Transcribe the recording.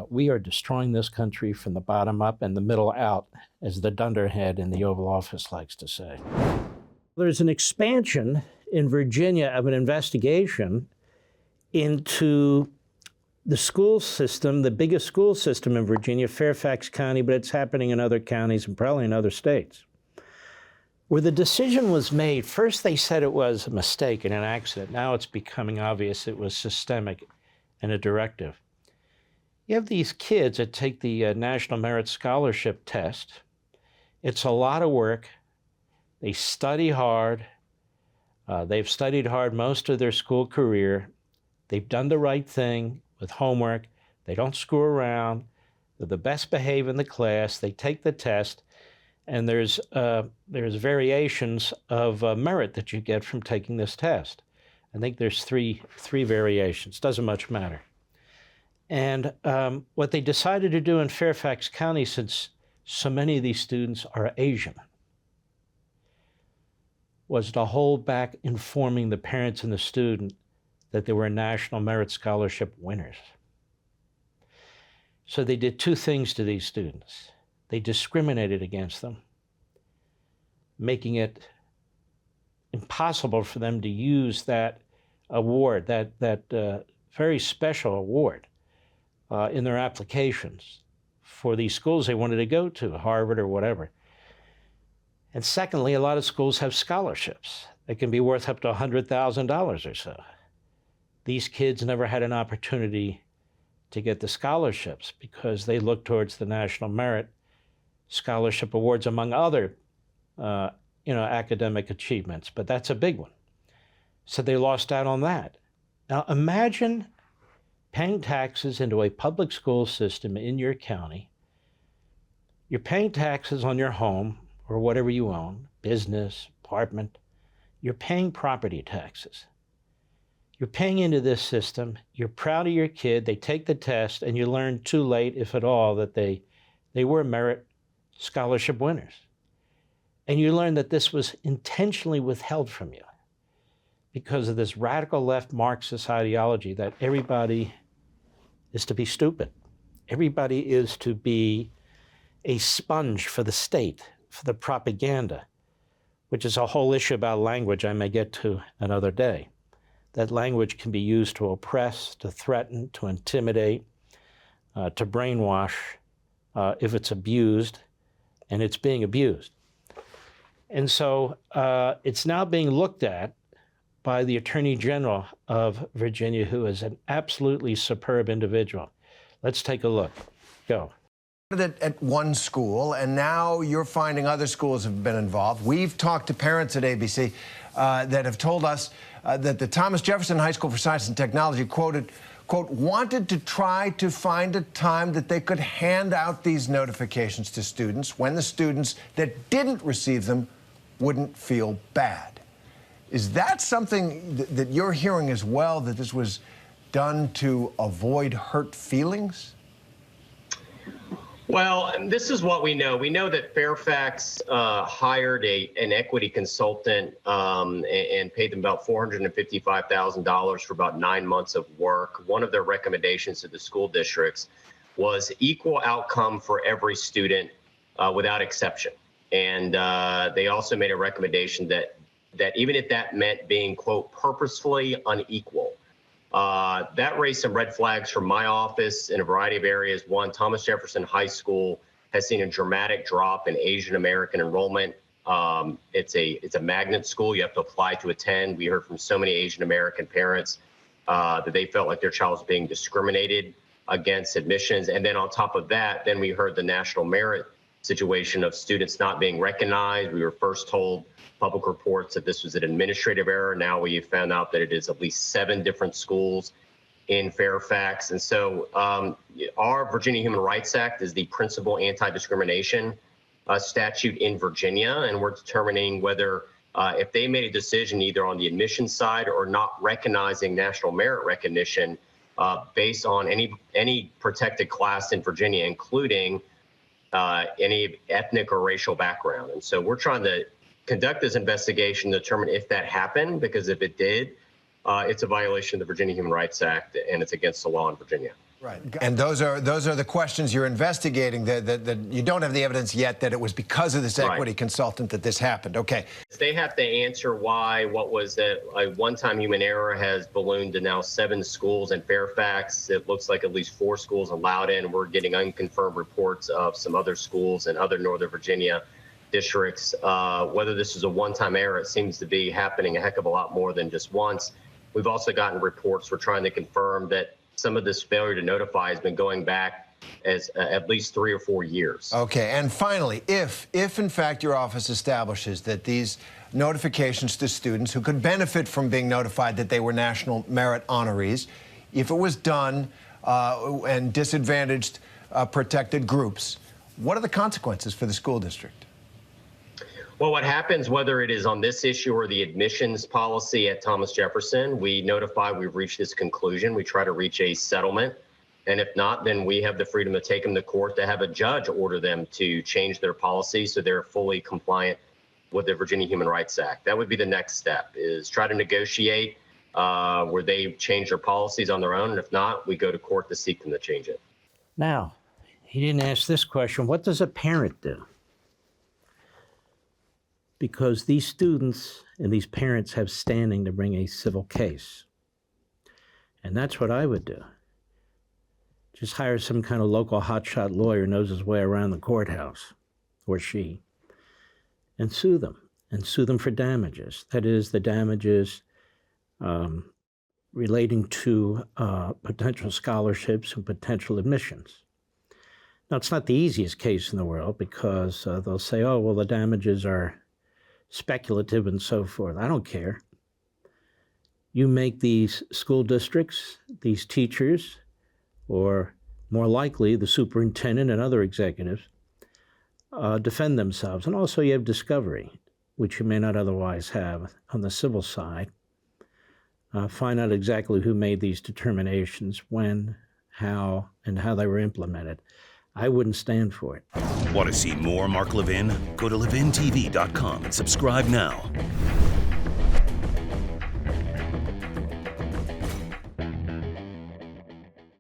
We are destroying this country from the bottom up and the middle out, as the dunderhead in the Oval Office likes to say. There's an expansion in Virginia of an investigation into the school system, the biggest school system in Virginia, Fairfax County, but it's happening in other counties and probably in other states, where the decision was made. First, they said it was a mistake and an accident. Now it's becoming obvious it was systemic and a directive. You have these kids that take the National Merit Scholarship Test. It's a lot of work. They study hard. They've studied hard most of their school career. They've done the right thing with homework. They don't screw around. They're the best behaved in the class. They take the test, and there's variations of merit that you get from taking this test. I think there's three variations. Doesn't much matter. And what they decided to do in Fairfax County, since so many of these students are Asian, was to hold back informing the parents and the student that they were National Merit Scholarship winners. So they did two things to these students. They discriminated against them, making it impossible for them to use that award, that very special award, in their applications for these schools they wanted to go to, Harvard or whatever. And secondly, a lot of schools have scholarships that can be worth up to $100,000 or so. These kids never had an opportunity to get the scholarships because they looked towards the National Merit Scholarship Awards, among other academic achievements, but that's a big one. So they lost out on that. Now imagine paying taxes into a public school system in your county. You're paying taxes on your home or whatever you own, business, apartment. You're paying property taxes. You're paying into this system. You're proud of your kid. They take the test, and you learn too late, if at all, that they were merit scholarship winners. And you learn that this was intentionally withheld from you because of this radical left Marxist ideology that everybody is to be stupid. Everybody is to be a sponge for the state, for the propaganda, which is a whole issue about language I may get to another day. That language can be used to oppress, to threaten, to intimidate, to brainwash if it's abused, and it's being abused. And so it's now being looked at by the Attorney General of Virginia, who is an absolutely superb individual. Let's take a look. Go. At one school, and now you're finding other schools have been involved. We've talked to parents at ABC that have told us that the Thomas Jefferson High School for Science and Technology, quote, wanted to try to find a time that they could hand out these notifications to students when the students that didn't receive them wouldn't feel bad. Is that something that you're hearing as well, that this was done to avoid hurt feelings? Well, this is what we know. We know that Fairfax hired an equity consultant and paid them about $455,000 for about 9 months of work. One of their recommendations to the school districts was equal outcome for every student without exception. And they also made a recommendation that even if that meant being, quote, purposefully unequal, that raised some red flags from my office in a variety of areas. One, Thomas Jefferson High School has seen a dramatic drop in Asian American enrollment. It's a magnet school. You have to apply to attend. We heard from so many Asian American parents that they felt like their child was being discriminated against admissions. And then on top of that, then we heard the national merit situation of students not being recognized. We were first told public reports that this was an administrative error. Now we found out that it is at least 7 different schools in Fairfax. And so our Virginia Human Rights Act is the principal anti-discrimination statute in Virginia. And we're determining whether if they made a decision either on the admission side or not recognizing national merit recognition based on any protected class in Virginia, including any ethnic or racial background. And so we're trying to conduct this investigation to determine if that happened, because if it did, it's a violation of the Virginia Human Rights Act and it's against the law in Virginia. Right. And those are the questions you're investigating, that you don't have the evidence yet that it was because of this equity consultant that this happened. Okay. They have to answer why what was a one-time human error has ballooned to now 7 schools in Fairfax. It looks like at least 4 schools in Loudoun. We're getting unconfirmed reports of some other schools in other Northern Virginia districts. Whether this is a one-time error, it seems to be happening a heck of a lot more than just once. We've also gotten reports. We're trying to confirm that some of this failure to notify has been going back as at least 3 or 4 years. Okay, and finally, if in fact your office establishes that these notifications to students who could benefit from being notified that they were national merit honorees, if it was done and disadvantaged protected groups, what are the consequences for the school district? Well, what happens, whether it is on this issue or the admissions policy at Thomas Jefferson, we notify we've reached this conclusion. We try to reach a settlement. And if not, then we have the freedom to take them to court to have a judge order them to change their policy so they're fully compliant with the Virginia Human Rights Act. That would be the next step, is try to negotiate where they change their policies on their own. And if not, we go to court to seek them to change it. Now, he didn't ask this question. What does a parent do? Because these students and these parents have standing to bring a civil case. And that's what I would do. Just hire some kind of local hotshot lawyer who knows his way around the courthouse, or she, and sue them for damages. That is, the damages relating to potential scholarships and potential admissions. Now, it's not the easiest case in the world because they'll say, oh, well, the damages are speculative and so forth. I don't care. You make these school districts, these teachers, or more likely the superintendent and other executives, defend themselves. And also you have discovery, which you may not otherwise have on the civil side. Find out exactly who made these determinations, when, how, and how they were implemented. I wouldn't stand for it. Want to see more Mark Levin? Go to LevinTV.com and subscribe now.